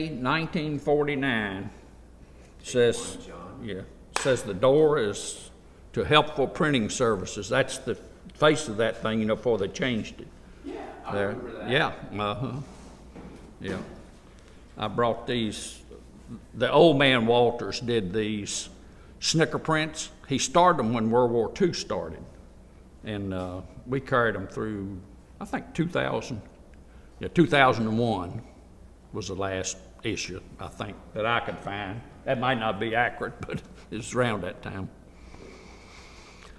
1949 says, yeah, says the door is to Helpful Printing Services. That's the face of that thing, before they changed it. Yeah, I remember that. Yeah, yeah. I brought these. The old man Walters did these Snicker prints. He started them when World War II started, and we carried them through, I think 2000. Yeah, 2001 was the last issue, I think, that I could find. That might not be accurate, but it's around that time.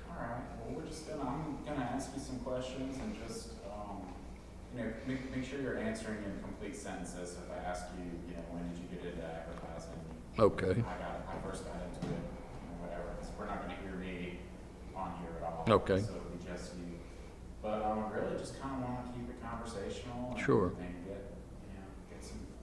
All right. Well, I'm gonna ask you some questions and just, make sure you're answering in complete sentences. If I ask you, when did you get into advertising? Okay. I first got into it, whatever. So we're not gonna hear me on here at all. Okay. So it'll be just you. But really just kind of want to keep it conversational. And, Sure. And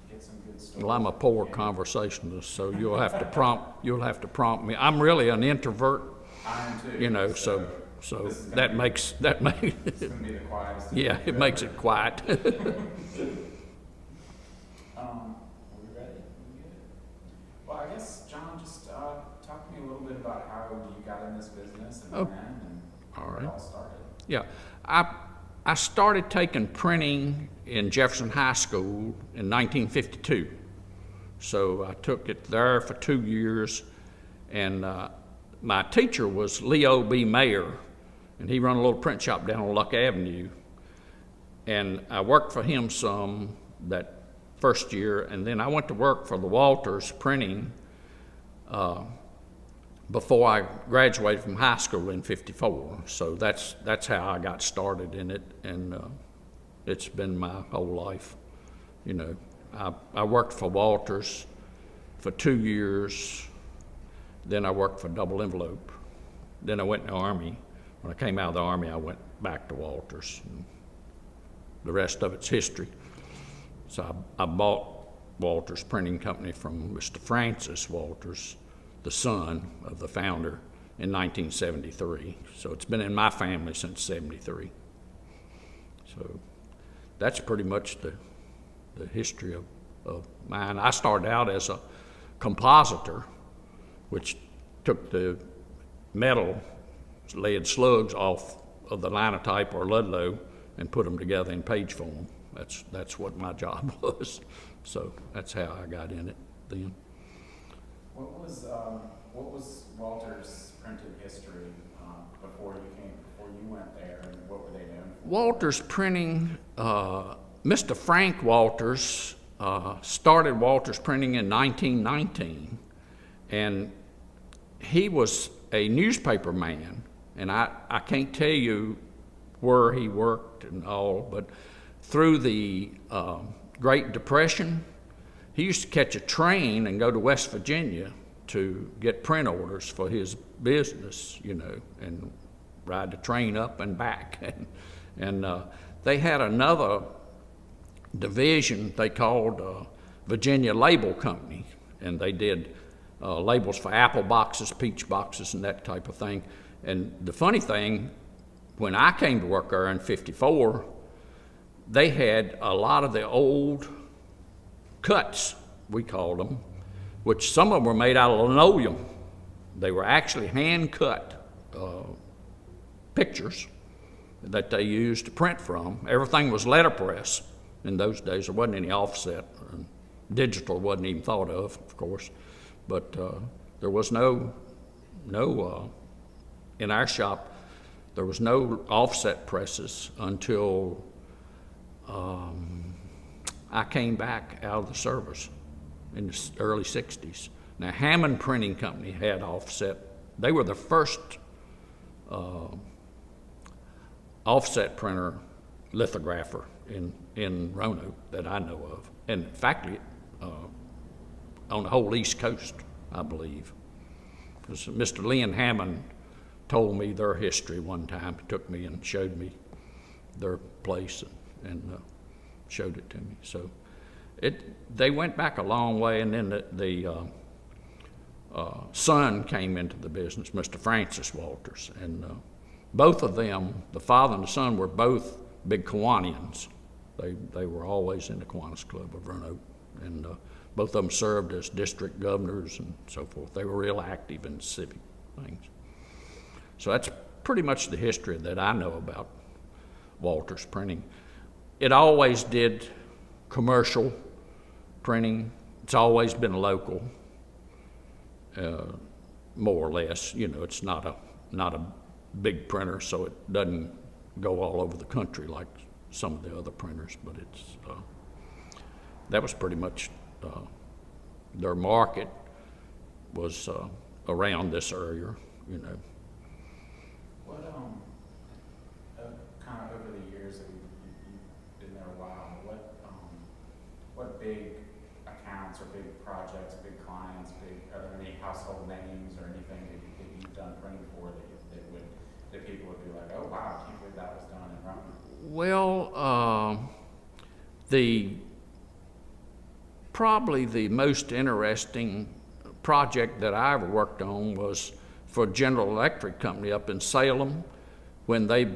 get some good stories. Well, I'm a poor conversationalist, so you'll have to prompt me. I'm really an introvert, I am too. so that makes It's gonna be the quietest. yeah, it makes it quiet. Are we ready? We good? Well, I guess, John, just talk to me a little bit about how you got in this business and when and All where right. it all started. Yeah, I started taking printing in Jefferson High School in 1952. So I took it there for 2 years, and my teacher was Leo B. Mayer, and he run a little print shop down on Luck Avenue. And I worked for him some that first year, and then I went to work for the Walters Printing before I graduated from high school in '54. So that's how I got started in it, and it's been my whole life. I worked for Walters for 2 years, then I worked for Double Envelope. Then I went in the Army. When I came out of the Army, I went back to Walters. And the rest of it's history. So I bought Walters Printing Company from Mr. Francis Walters, the son of the founder, in 1973. So it's been in my family since '73. So that's pretty much the history of mine. I started out as a compositor, which took the metal lead slugs off of the Linotype or Ludlow and put them together in page form. That's what my job was. So that's how I got in it then. What was Walters' printing history before you went there, and what were they doing? Walters Printing, Mr. Frank Walters started Walters Printing in 1919, and he was a newspaper man, and I can't tell you where he worked and all, but through the Great Depression, he used to catch a train and go to West Virginia to get print orders for his business, and ride the train up and back. and they had another division they called Virginia Label Company, and they did labels for apple boxes, peach boxes, and that type of thing. And the funny thing, when I came to work there in '54, they had a lot of the old cuts, we called them, which some of them were made out of linoleum. They were actually hand-cut pictures that they used to print from. Everything was letterpress. In those days, there wasn't any offset. Digital wasn't even thought of course. But there was no in our shop, there was no offset presses until I came back out of the service in the early '60s. Now, Hammond Printing Company had offset. They were the first offset printer lithographer in Roanoke that I know of. And in fact, on the whole East Coast, I believe. Because Mr. Lynn Hammond told me their history one time. He took me and showed me their place and showed it to me. So they went back a long way, and then the son came into the business, Mr. Francis Walters, and both of them, the father and the son, were both big Kiwanians. They were always in the Kiwanis Club of Roanoke, and both of them served as district governors and so forth. They were real active in civic things. So that's pretty much the history that I know about Walters Printing. It always did commercial printing. It's always been local, more or less. You know, it's not a big printer, so it doesn't go all over the country like some of the other printers. But it's that was pretty much their market was around this area. You know. What kind of over the years that you've been there a while, what big accounts or big projects, big clients, are there any household names or anything that you've done printing for that people would be like, oh wow, I can't believe that was done in Roanoke? Well, probably the most interesting project that I ever worked on was for General Electric Company up in Salem, when they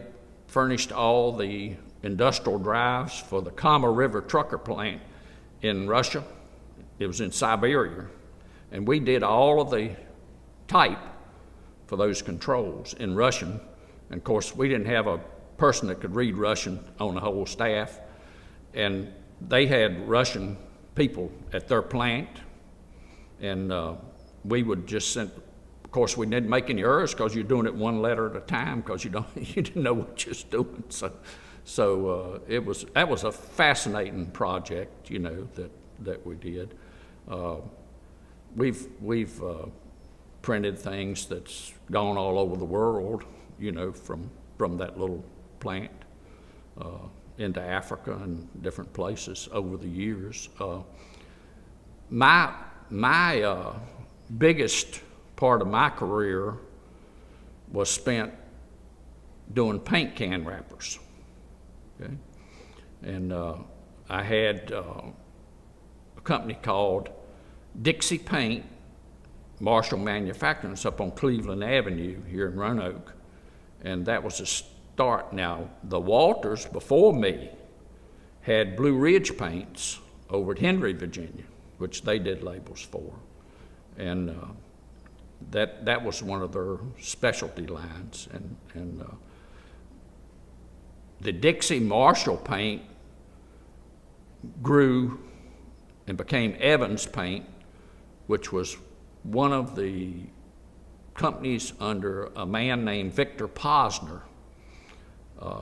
furnished all the industrial drives for the Kama River trucker plant in Russia. It was in Siberia. And we did all of the type for those controls in Russian. And of course, we didn't have a person that could read Russian on the whole staff. And they had Russian people at their plant. And we would just send, of course, we didn't make any errors because you're doing it one letter at a time because you didn't know what you was doing. So that was a fascinating project, you know, that we did. We've printed things that's gone all over the world, you know, from that little plant into Africa and different places over the years. My biggest part of my career was spent doing paint can wrappers. Okay, and I had a company called Dixie Paint, Marshall Manufacturing. It's up on Cleveland Avenue here in Roanoke, and that was a start. Now, the Walters before me had Blue Ridge Paints over at Henry, Virginia, which they did labels for, and that was one of their specialty lines. And the Dixie Marshall paint grew and became Evans Paint, which was one of the companies under a man named Victor Posner.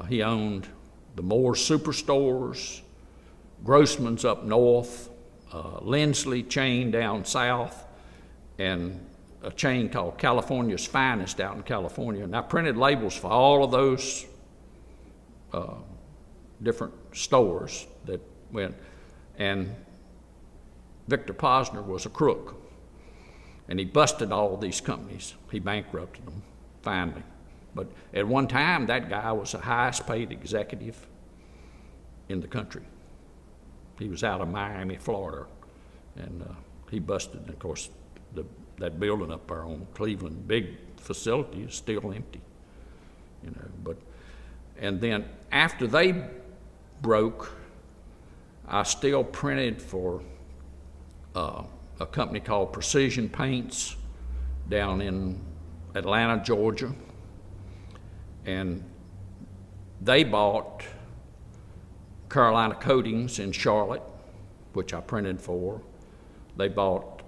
He owned the Moore Superstores, Grossman's up north, Lindsley chain down south, and a chain called California's Finest out in California. And I printed labels for all of those different stores that went. And Victor Posner was a crook, and he busted all these companies. He bankrupted them finally. But at one time, that guy was the highest paid executive in the country. He was out of Miami, Florida, and he busted. And of course, that building up there on Cleveland, big facility, is still empty, you know. And then after they broke, I still printed for a company called Precision Paints down in Atlanta, Georgia, and they bought Carolina Coatings in Charlotte, which I printed for. They bought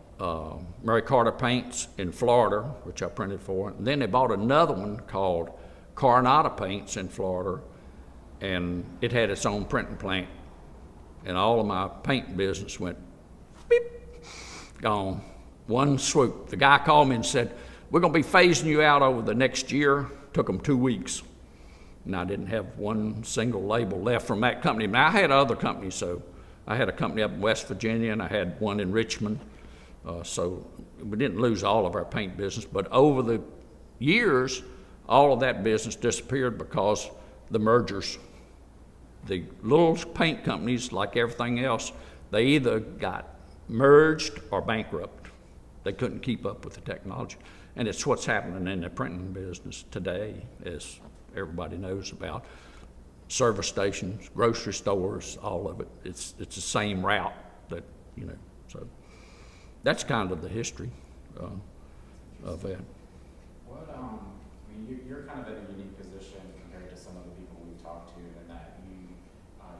Mary Carter Paints in Florida, which I printed for. And then they bought another one called Coronado Paints in Florida, and it had its own printing plant. And all of my paint business went beep, gone, one swoop. The guy called me and said, we're going to be phasing you out over the next year. Took them 2 weeks. And I didn't have one single label left from that company. Now, I had other companies, so I had a company up in West Virginia, and I had one in Richmond. So we didn't lose all of our paint business, but over the years, all of that business disappeared because the mergers. The little paint companies, like everything else, they either got merged or bankrupt. They couldn't keep up with the technology. And it's what's happening in the printing business today, as everybody knows about. Service stations, grocery stores, all of it. It's the same route that, you know, So that's kind of the history of that. What, I mean, you're kind of in a unique position compared to some of the people we've talked to in that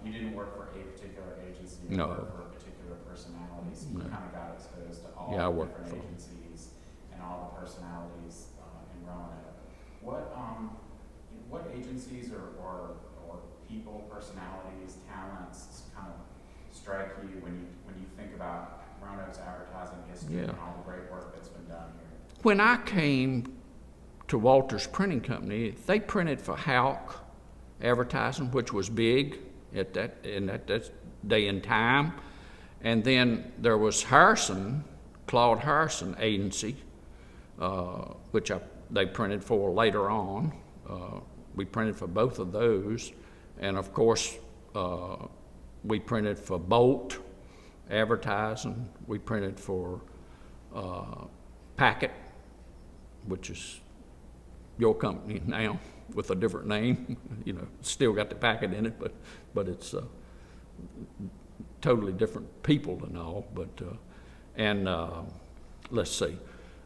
you didn't work for a particular agency, you No. worked for a particular personality, so you No. kind of got exposed to all Yeah, I the worked different for- agencies and all the personalities in Roanoke. What agencies or people, personalities, talents kind of strike you when you think about Roanoke's advertising history Yeah. and all the great work that's been done here? When I came to Walters Printing Company, they printed for Houck Advertising, which was big in that day and time. And then there was Claude Harrison Agency, which they printed for later on. We printed for both of those. And of course, we printed for Bolt Advertising. We printed for Packet, which is your company now with a different name. You know, still got the Packet in it, but it's totally different people and all. But let's see,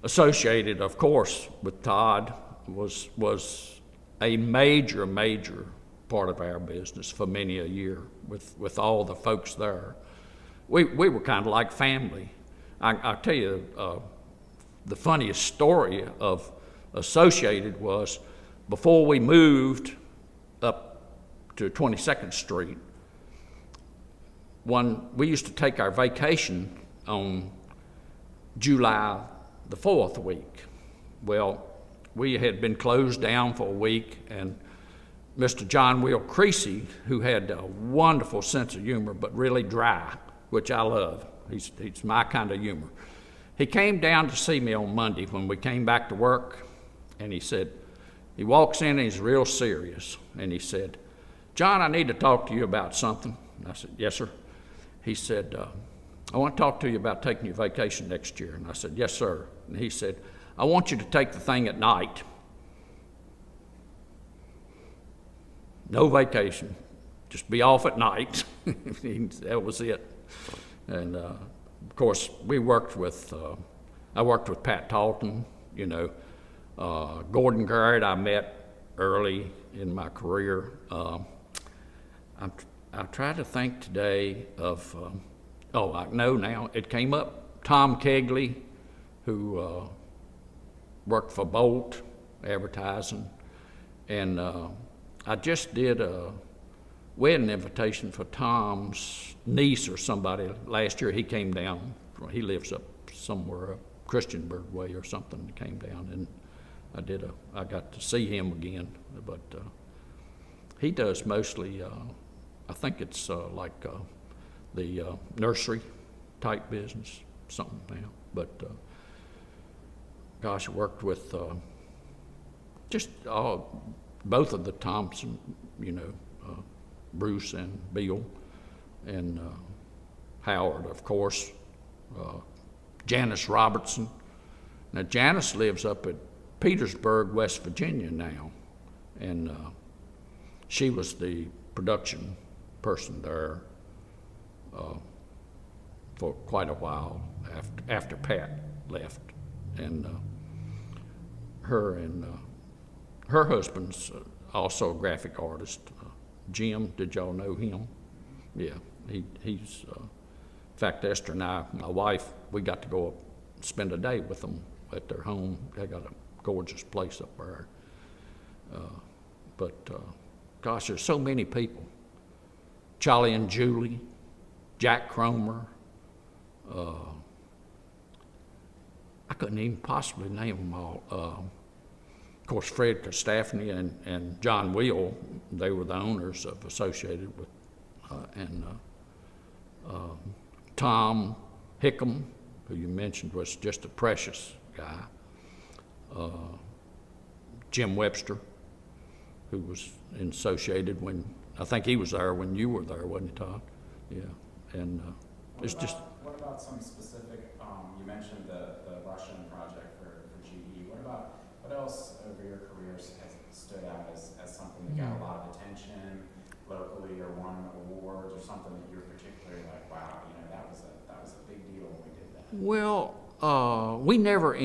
Associated, of course, with Todd was a major part of our business for many a year with all the folks there. We were kind of like family. I'll tell you, the funniest story of Associated was before we moved up to 22nd Street, we used to take our vacation on July the 4th week. Well, we had been closed down for a week, and Mr. John Will Creasy, who had a wonderful sense of humor, but really dry, which I love. He's my kind of humor. He came down to see me on Monday when we came back to work, and he walks in and he's real serious, and he said, "John, I need to talk to you about something." And I said, "Yes, sir." He said, "I want to talk to you about taking your vacation next year." And I said, "Yes, sir." And he said, "I want you to take the thing at night. No vacation, just be off at night." That was it. And of course, I worked with Pat Talton, you know. Gordon Garrett I met early in my career. I try to think today of, I know now, it came up, Tom Kegley, who worked for Bolt Advertising, and I just did a wedding invitation for Tom's niece or somebody last year. He came down, he lives up somewhere up Christiansburg way or something, he came down, and I got to see him again, but he does mostly, I think it's like the nursery type business, something now. But gosh, I worked with just both of the Thompson, you know, Bruce and Bill, and Howard, of course, Janice Robertson. Now Janice lives up at Petersburg, West Virginia now, and she was the production person there for quite a while after Pat left, and her husband's also a graphic artist. Jim, did y'all know him? Yeah, he's. In fact, Esther and I, my wife, we got to go up and spend a day with them at their home. They got a gorgeous place up there. Gosh, there's so many people. Charlie and Julie, Jack Cromer. I couldn't even possibly name them all. Of course, Fred Costafney and John Wheel, they were the owners of Associated with, and Tom Hickam, who you mentioned was just a precious guy. Jim Webster, who was associated when, I think he was there when you were there, wasn't he, Todd? Yeah, and What about some specific, you mentioned the Russian project for GE. What else over your careers has stood out as something that got a lot of attention locally, or won awards, or something that you're particularly like, wow, you know, that was was a big deal when we did that. Well, we never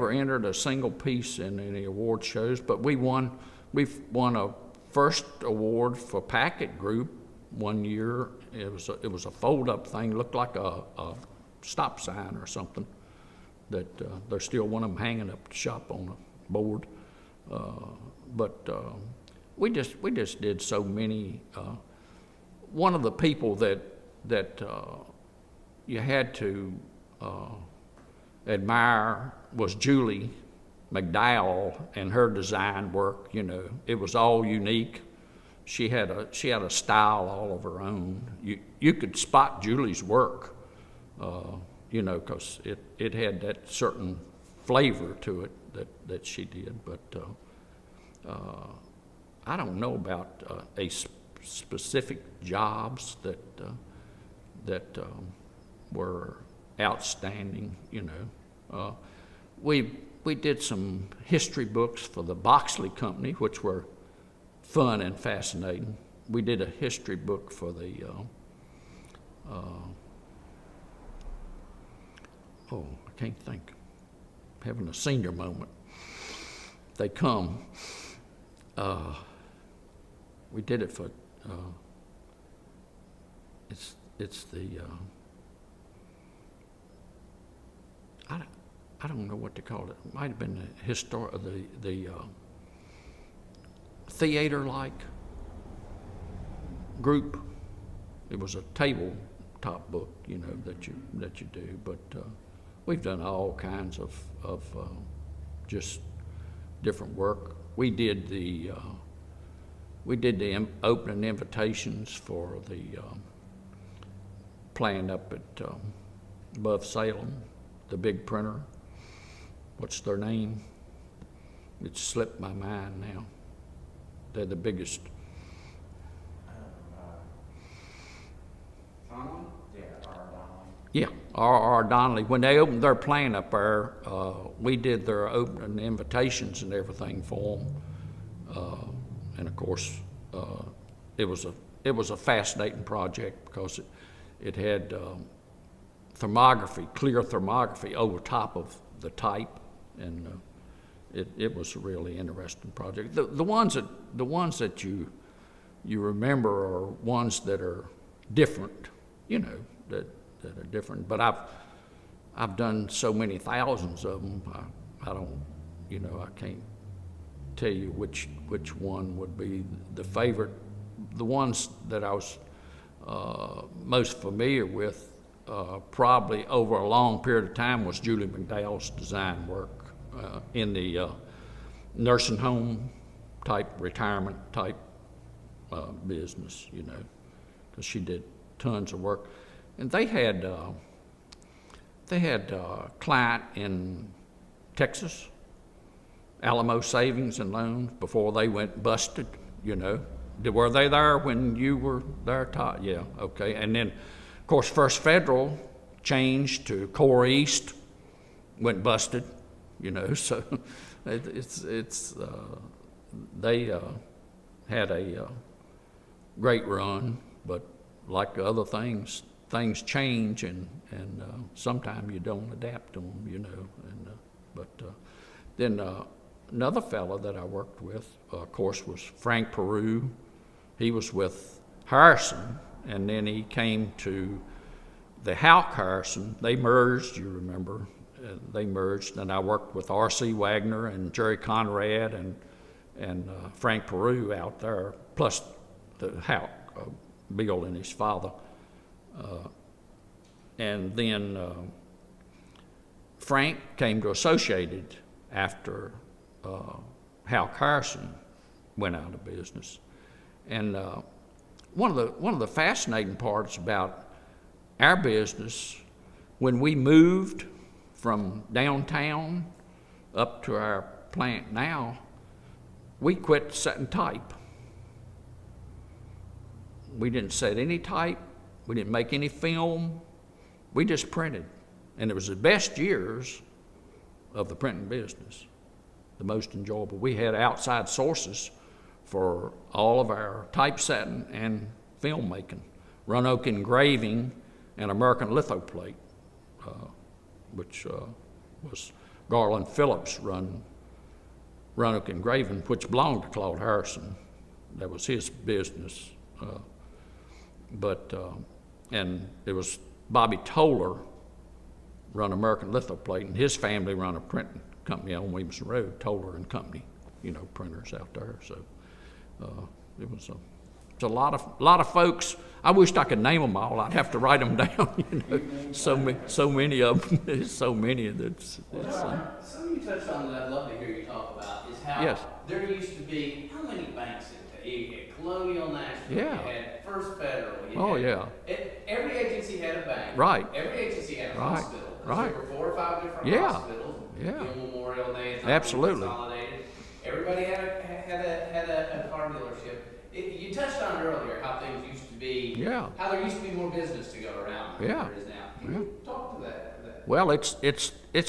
entered a single piece in any award shows, but we've won a first award for Packet Group one year. It was a fold-up thing, looked like a stop sign or something. That there's still one of them hanging up the shop on a board. But we just did so many. One of the people that you had to admire was Julie McDowell and her design work. You know, it was all unique. She had a style all of her own. You could spot Julie's work, you know, because it had that certain flavor to it that she did. But I don't know about specific jobs that were outstanding. You know, we did some history books for the Boxley Company, which were fun and fascinating. We did a history book for the I can't think. Having a senior moment. They come. We did it for. It's the. I don't know what to call it. It might have been the theater-like group. It was a tabletop book, you know, that you do. But we've done all kinds of just different work. We did the opening invitations for the plant up at above Salem, the big printer. What's their name? It's slipped my mind now. They're the biggest. Donnelly? Yeah, R.R. Donnelly. Yeah, R.R. Donnelly. When they opened their plant up there, we did their opening invitations and everything for them. And of course, it was a fascinating project because it had thermography, clear thermography over top of the type, and it was a really interesting project. The ones that you remember are ones that are different, you know, that are different. But I've done so many thousands of them. I don't, you know, I can't tell you which one would be the favorite. The ones that I was most familiar with, probably over a long period of time, was Julie McDowell's design work in the nursing home type, retirement type business, you know, because she did tons of work. And they had a client in Texas, Alamo Savings and Loans, before they went busted, you know. Were they there when you were there, Todd? Yeah, okay. And then, of course, First Federal changed to Core East, went busted, you know. So they had a great run, but like other things change, and sometimes you don't adapt to them, you know. And then another fellow that I worked with, of course, was Frank Peru. He was with Harrison, and then he came to the Houck Harrison. They merged, you remember. They merged, and I worked with R.C. Wagner and Jerry Conrad and Frank Peru out there, plus the Houck, Bill and his father. And then Frank came to Associated after Houck Harrison went out of business. And one of the fascinating parts about our business, when we moved from downtown up to our plant now, we quit setting type. We didn't set any type. We didn't make any film. We just printed. And it was the best years of the printing business, the most enjoyable. We had outside sources for all of our typesetting and filmmaking. Roanoke Engraving and American Lithoplate, which was Garland Phillips run Roanoke Engraving, which belonged to Claude Harrison. That was his business. And it was Bobby Toller run American Lithoplate, and his family run a printing company on Williamson Road, Toller and Company, printers out there. So it was a lot of folks. I wished I could name them all. I'd have to write them down. So many of them. There's so many that's. Something you touched on that I'd love to hear you talk about is how Yes. there used to be how many banks you had Colonial National, Yeah. you had First Federal. Oh, yeah. Every agency had a bank. Right. Every agency had a Right. hospital. Right. There were 4 or 5 different Yeah. hospitals. Yeah. Gill Memorial, Nathan, Absolutely. Consolidated. Everybody had a car dealership. You touched on it earlier how things used to be. Yeah. How there used to be more business to go around than Yeah. there is now. Can you talk to that? Well, it's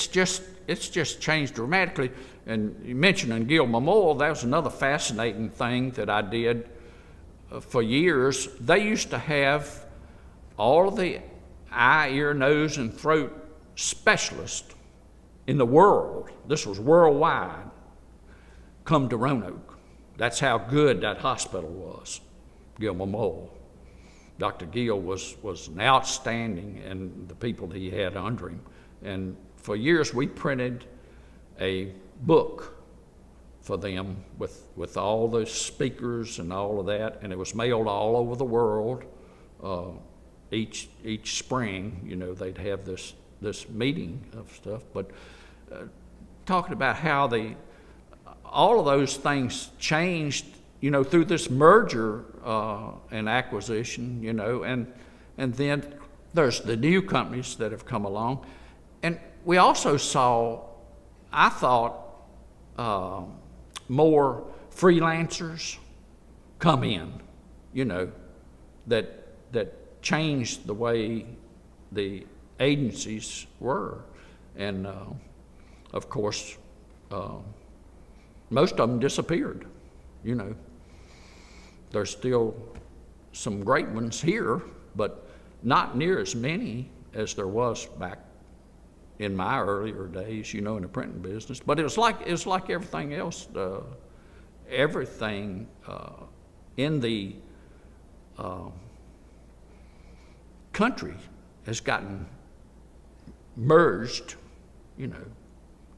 just changed dramatically. And you mentioned Gill Memorial, that was another fascinating thing that I did for years. They used to have all of the eye, ear, nose, and throat specialists in the world. This was worldwide. Come to Roanoke. That's how good that hospital was, Gill Memorial. Dr. Gill was an outstanding, and the people that he had under him. And for years we printed a book for them with all the speakers and all of that, and it was mailed all over the world. Each spring, they'd have this meeting of stuff. But talking about how all of those things changed, through this merger and acquisition, and then there's the new companies that have come along. And we also saw, I thought, more freelancers come in, that changed the way the agencies were. And of course, most of them disappeared, There's still some great ones here, but not near as many as there was back in my earlier days, in the printing business. But it was like everything else. Everything in the country has gotten merged,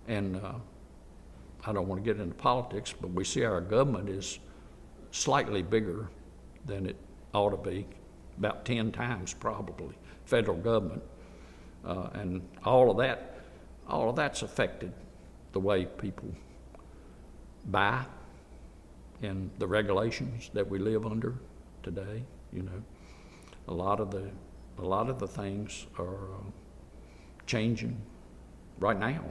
and I don't want to get into politics, but we see our government is slightly bigger than it ought to be, about 10 times probably, federal government. And all of that's affected the way people buy and the regulations that we live under today. A lot of the things are changing right now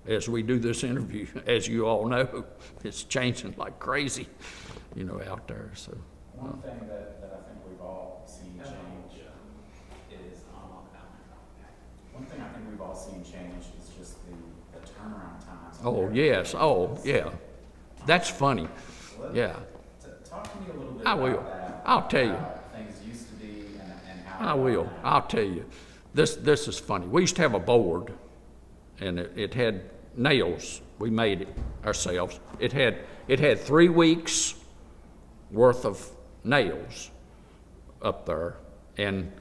as we do this interview. As you all know, it's changing like crazy, out there. So one thing that I think we've all seen change is one thing I think we've all seen change is just the turnaround times. oh yes, oh yeah, that's funny. Yeah, Talk to me a little bit I about will. that. I'll tell you. How things used to be and how I will. now. I'll tell you. This is funny. We used to have a board, and it had nails. We made it ourselves. It had 3 weeks worth of nails up there, and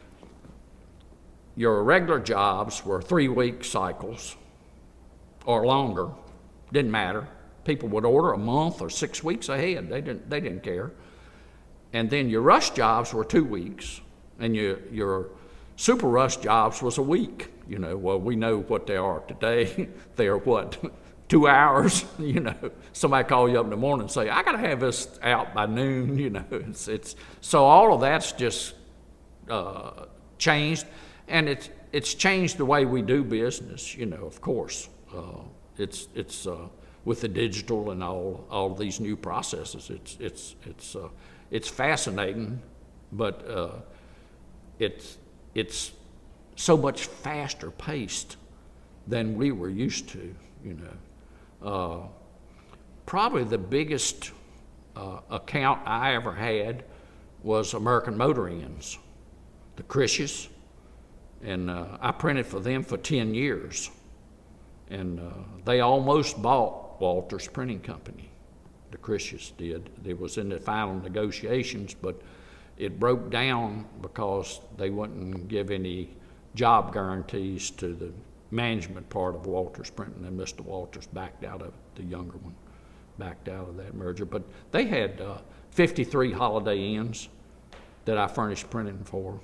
your regular jobs were 3-week cycles or longer. Didn't matter. People would order a month or 6 weeks ahead. They didn't care. And then your rush jobs were 2 weeks, and your super rush jobs was a week. Well, we know what they are today. They are what, 2 hours? Somebody call you up in the morning and say, I got to have this out by noon. It's so all of that's just changed, and it's changed the way we do business. Of course, it's with the digital and all these new processes. It's fascinating, but it's so much faster paced than we were used to. Probably the biggest account I ever had was American Motor Inns, the Chris's, And I printed for them for 10 years. And they almost bought Walters Printing Company. The Christians did. It was in the final negotiations, but it broke down because they wouldn't give any job guarantees to the management part of Walters Printing, and Mr. Walters backed out of the younger one, backed out of that merger. But they had 53 Holiday Inns that I furnished printing for.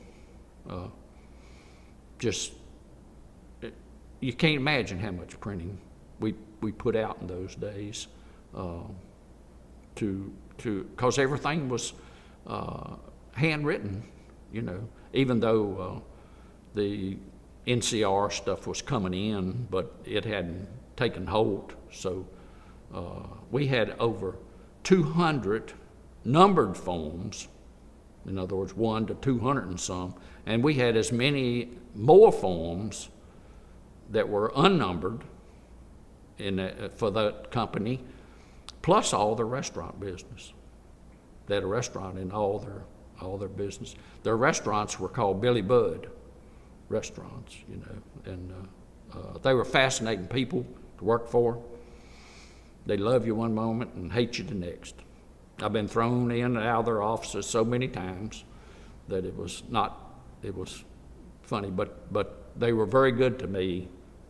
You can't imagine how much printing we put out in those days, because everything was handwritten, you know, even though the NCR stuff was coming in, but it hadn't taken hold. So we had over 200 numbered forms, in other words, 1 to 200 and some, and we had as many more forms that were unnumbered for that company, plus all their restaurant business. They had a restaurant in all their business. Their restaurants were called Billy Budd restaurants, you know, and they were fascinating people to work for. They love you one moment and hate you the next. I've been thrown in and out of their offices so many times that it was funny, but they were very good to me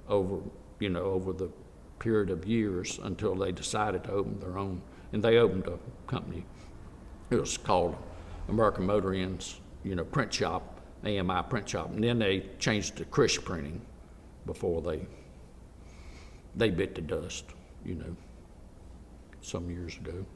over the period of years until they decided to open their own, and they opened a company. It was called American Motor Inns, you know, print shop, AMI print shop, and then they changed to Chris Printing before they bit the dust, you know, some years ago.